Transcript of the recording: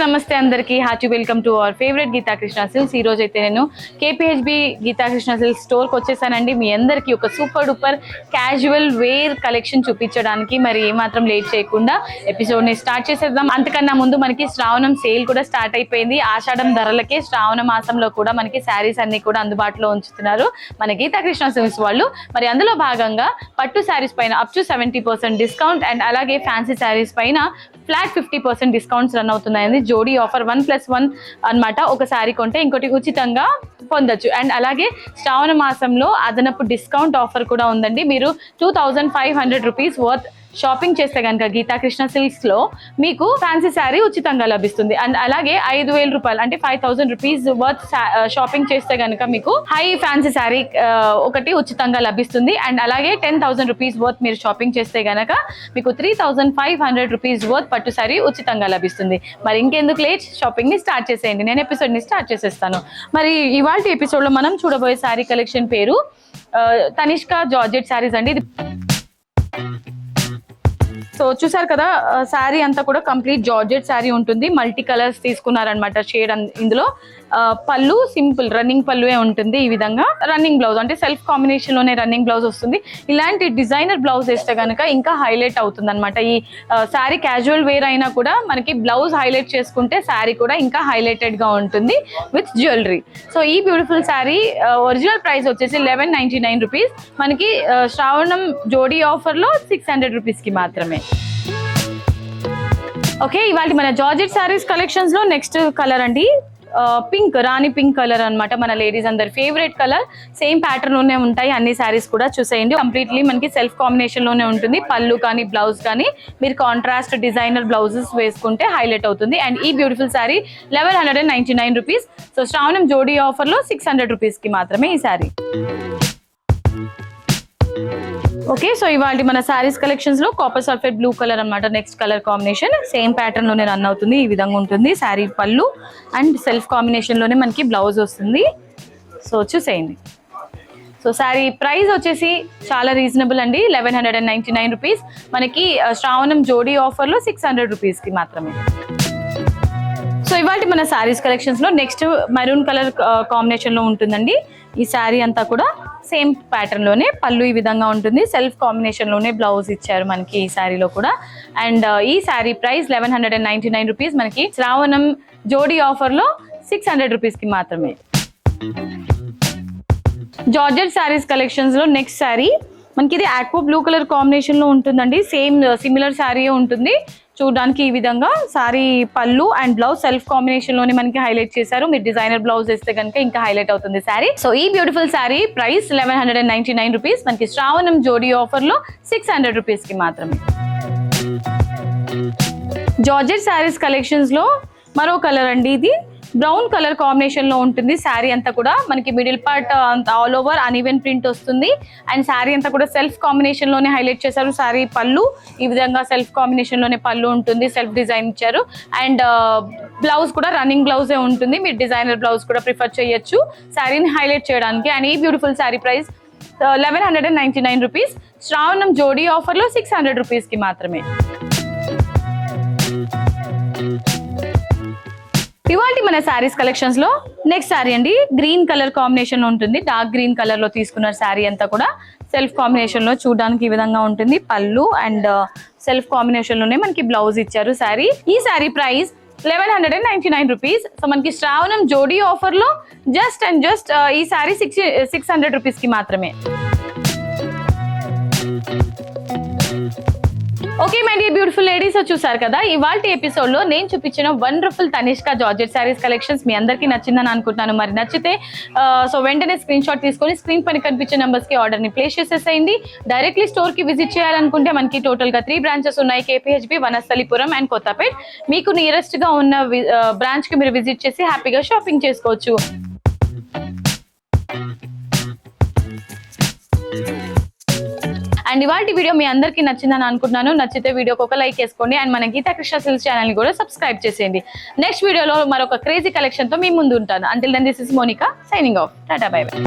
నమస్తే అందరికి hearty welcome to our favourite Geetha Krishna Silks. ఈ రోజు అయితే నేను KPHB గీతా కృష్ణ సిల్క్స్ స్టోర్కి వచ్చేసానండి. మీ అందరికి ఒక super duper casual wear collection చూపించడానికి. మరి ఏమాత్రం లేట్ చేయకుండా ఎపిసోడ్ని స్టార్ట్ చేసేద్దాం. అంతకన్నా ముందు మనకి శ్రావణం సేల్ కూడా స్టార్ట్ అయిపోయింది. ఆషాఢం ధరలకే శ్రావణ మాసంలో కూడా మనకి శారీస్ అన్ని కూడా అందుబాటులో ఉంచుతున్నారు మన గీతా కృష్ణ సిల్క్స్ వాళ్ళు. మరి అందులో భాగంగా పట్టు శారీస్ పైన అప్ టు 70% డిస్కౌంట్ అండ్ అలాగే ఫ్యాన్సీ శారీస్ పైన ఫ్లాట్ 50% డిస్కౌంట్స్ రన్ అవుతున్నాయండి. జోడీ ఆఫర్ 1+1 అన్నమాట. ఒక శారీ కొంటే ఇంకోటి ఉచితంగా పొందొచ్చు. అండ్ అలాగే శ్రావణ మాసంలో అదనపు డిస్కౌంట్ ఆఫర్ కూడా ఉందండి. మీరు 2500 రూపీస్ వర్త్ షాపింగ్ చేస్తే కనుక గీతా కృష్ణ సిల్క్స్ లో మీకు ఫ్యాన్సీ శారీ ఉచితంగా లభిస్తుంది. అండ్ అలాగే 5000 రూపాయలు అంటే 5000 రూపీస్ వర్త్ షాపింగ్ చేస్తే కనుక మీకు హై ఫ్యాన్సీ శారీ ఒకటి ఉచితంగా లభిస్తుంది. అండ్ అలాగే 10,000 రూపీస్ వర్త్ మీరు షాపింగ్ చేస్తే కనుక మీకు 3500 రూపీస్ వర్త్ పట్టు శారీ ఉచితంగా లభిస్తుంది. మరి ఇంకెందుకు లేట్, షాపింగ్ ని స్టార్ట్ చేసేయండి. నేను ఎపిసోడ్ ని స్టార్ట్ చేసేస్తాను. మరి ఇవాళ ఎపిసోడ్ లో మనం చూడబోయే శారీ కలెక్షన్ పేరు తనిష్క జార్జెట్ శారీస్ అండి. సో చూసారు కదా, శారీ అంతా కూడా కంప్లీట్ జార్జెట్ శారీ ఉంటుంది. మల్టీ కలర్స్ తీసుకున్నారనమాట షేడ్. ఇందులో పళ్ళు సింపుల్ రన్నింగ్ పళ్ళువే ఉంటుంది. ఈ విధంగా రన్నింగ్ బ్లౌజ్ అంటే సెల్ఫ్ కాంబినేషన్ లోనే రన్నింగ్ బ్లౌజ్ వస్తుంది. ఇలాంటి డిజైనర్ బ్లౌజ్ వేస్తే కనుక ఇంకా హైలైట్ అవుతుంది అనమాట. ఈ శారీ క్యాజువల్ వేర్ అయినా కూడా మనకి బ్లౌజ్ హైలైట్ చేసుకుంటే శారీ కూడా ఇంకా హైలైటెడ్ గా ఉంటుంది విత్ జ్యువెలరీ. సో ఈ బ్యూటిఫుల్ శారీ ఒరిజినల్ ప్రైస్ వచ్చేసి 1199 రూపీస్. మనకి శ్రావణం జోడీ ఆఫర్ లో 600 రూపీస్ కి మాత్రమే. ఓకే, ఇవాళ మన జార్జెట్ శారీస్ కలెక్షన్స్ లో నెక్స్ట్ కలర్ అండి పింక్, రాణి పింక్ కలర్ అన్నమాట. మన లేడీస్ అందరి ఫేవరెట్ కలర్. సేమ్ ప్యాటర్న్ లోనే ఉంటాయి అన్ని శారీస్ కూడా. చూసేయండి, కంప్లీట్లీ మనకి సెల్ఫ్ కాంబినేషన్ లోనే ఉంటుంది. పళ్ళు కానీ బ్లౌజ్ కానీ మీరు కాంట్రాస్ట్ డిజైనర్ బ్లౌజెస్ వేసుకుంటే హైలైట్ అవుతుంది. అండ్ ఈ బ్యూటిఫుల్ శారీ 1199 రూపీస్. సో శ్రావణం జోడీ ఆఫర్ లో 600 రూపీస్ కి మాత్రమే ఈ శారీ. ఓకే, సో ఇవాళ మన శారీస్ కలెక్షన్స్ లో కాపర్ సల్ఫేట్ బ్లూ కలర్ అన్నమాట next colour combination. Same pattern లోనే రన్ అవుతుంది. ఈ విధంగా ఉంటుంది శారీ పళ్ళు అండ్ సెల్ఫ్ కాంబినేషన్ లోనే మనకి బ్లౌజ్ వస్తుంది. సో చూసేయండి. సో శారీ ప్రైస్ వచ్చేసి చాలా రీజనబుల్ అండి, 1199 రూపీస్. మనకి శ్రావణం జోడీ ఆఫర్ లో 600 రూపీస్ కి మాత్రమే. సో ఇవాళ మన శారీస్ కలెక్షన్స్ లో నెక్స్ట్ మెరూన్ కలర్ కాంబినేషన్ లో ఉంటుందండి. ఈ శారీ అంతా కూడా సేమ్ ప్యాటర్న్ లోనే పళ్ళు ఈ విధంగా ఉంటుంది. సెల్ఫ్ కాంబినేషన్ లోనే బ్లౌజ్ ఇచ్చారు మనకి ఈ శారీలో కూడా. అండ్ ఈ శారీ ప్రైస్ 1199 రూపీస్. మనకి శ్రావణం జోడీ ఆఫర్ లో 600 రూపీస్ కి మాత్రమే. జార్జెట్ శారీస్ కలెక్షన్స్ లో నెక్స్ట్ శారీ మనకి ఇది ఆక్వా బ్లూ కలర్ కాంబినేషన్ లో ఉంటుందండి. సేమ్ సిమిలర్ శారీ ఉంటుంది చూడడానికి. ఈ విధంగా శారీ పళ్ళు అండ్ బ్లౌజ్ సెల్ఫ్ కాంబినేషన్ లోనే మనకి హైలైట్ చేశారు. మీరు డిజైనర్ బ్లౌజ్ వేస్తే కనుక ఇంకా హైలైట్ అవుతుంది శారీ. సో ఈ బ్యూటిఫుల్ శారీ ప్రైస్ 1199 రూపీస్. మనకి శ్రావణం జోడీ ఆఫర్ లో 600 రూపీస్ కి మాత్రమే. జార్జెట్ శారీస్ కలెక్షన్స్ లో మరో కలర్ అండి. ఇది బ్రౌన్ కలర్ కాంబినేషన్ లో ఉంటుంది. శారీ అంతా కూడా మనకి మిడిల్ పార్ట్ అంతా ఆల్ ఓవర్ అన్ఈవెన్ ప్రింట్ వస్తుంది. అండ్ శారీ అంతా కూడా సెల్ఫ్ కాంబినేషన్ లోనే హైలైట్ చేశారు. శారీ పళ్ళు ఈ విధంగా సెల్ఫ్ కాంబినేషన్ లోనే పళ్ళు ఉంటుంది. సెల్ఫ్ డిజైన్ ఇచ్చారు. అండ్ బ్లౌజ్ కూడా రన్నింగ్ బ్లౌజే ఉంటుంది. మీరు డిజైనర్ బ్లౌజ్ కూడా ప్రిఫర్ చేయొచ్చు శారీని హైలైట్ చేయడానికి. అండ్ ఈ బ్యూటిఫుల్ శారీ ప్రైస్ 1199 రూపీస్. శ్రావణం జోడీ ఆఫర్ లో 600 రూపీస్ కి మాత్రమే. ఇవాళ మన శారీస్ కలెక్షన్స్ లో నెక్స్ట్ శారీ అండి గ్రీన్ కలర్ కాంబినేషన్ లో ఉంటుంది. డార్క్ గ్రీన్ కలర్ లో తీసుకున్న శారీ అంతా కూడా సెల్ఫ్ కాంబినేషన్ లో చూడడానికి ఈ విధంగా ఉంటుంది. పళ్ళు అండ్ సెల్ఫ్ కాంబినేషన్ లోనే మనకి బ్లౌజ్ ఇచ్చారు శారీ. ఈ శారీ ప్రైస్ 1199 రూపీస్. సో మనకి శ్రావణం జోడీ ఆఫర్ లో జస్ట్ ఈ శారీ 600 రూపీస్ కి మాత్రమే. Okay my dear beautiful ladies, చూసారు కదా ఇవాళ ఎపిసోడ్ లో నేను చూపించిన wonderful Tanishq georgette saris collections మీ అందరికీ నచ్చిందని అనుకుంటున్నాను. మరి నచ్చితే సో వెంటనే స్క్రీన్ షాట్ తీసుకొని స్క్రీన్ పైన కనిపించే నెంబర్స్ కి ఆర్డర్ ని ప్లేస్ చేసేసేయండి. డైరెక్ట్లీ స్టోర్ కి విజిట్ చేయాలనుకుంటే మనకి టోటల్ గా 3 బ్రాంచెస్ ఉన్నాయి. KPHB, Vanasthalipuram and Kothapet. మీకు నియరెస్ట్ గా ఉన్న బ్రాంచ్ కి మీరు విజిట్ చేసి హ్యాపీగా షాపింగ్ చేసుకోవచ్చు. అండ్ ఇవాళ వీడియో మీ అందరికీ నచ్చిందని అనుకుంటున్నాను. నచ్చితే వీడియోకి ఒక లైక్ వేసుకోండి. అండ్ మన గీతా కృష్ణ సిల్క్స్ ఛానల్ ని కూడా సబ్స్క్రైబ్ చేసేయండి. నెక్స్ట్ వీడియోలో మరొక క్రేజీ కలెక్షన్ తో మీ ముందు ఉంటాను. Until then this is Monica signing off. Tata bye by.